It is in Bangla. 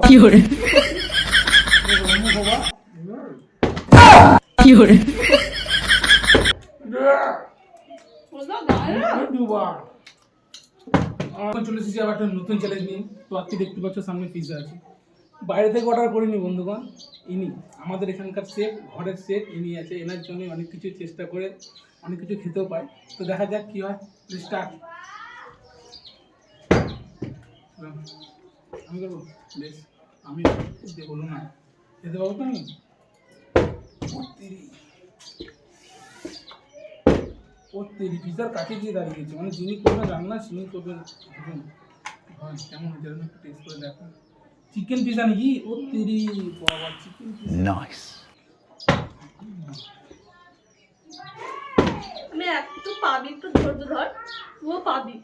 কি হরে কি হরে চলে এসেছি আবার একটা নতুন চ্যালেঞ্জ নিয়ে। তো আজকে দেখতে পাচ্ছ সামনে পিৎজা আছে, বাইরে থেকে অর্ডার করিনি বন্ধুগণ, ইনি আমাদের এখানকার শেফ, ঘরের শেফ ইনি আছে। এনার জন্য অনেক কিছু চেষ্টা করে অনেক কিছু খেতেও পাই। তো দেখা যাক কি হয়। স্টার্ট। আমি করবো বেশ, আমি বলুন না খেতে পাবো তো আমি। ও তেরি পিৎজার কাছে গিয়ে দাঁড়িয়েছে, মানে যিনি করবেন রান্না তিনি করবেন। হয় কেমন হয়েছে একটু টেস্ট করে দেখো। চিকেন পিৎজা নাকি? ও তেরি বাবা, চিকেন পিৎজা নাইস। আমি একটু পাবি, একটু ধৈর্য ধর, ও পাবি।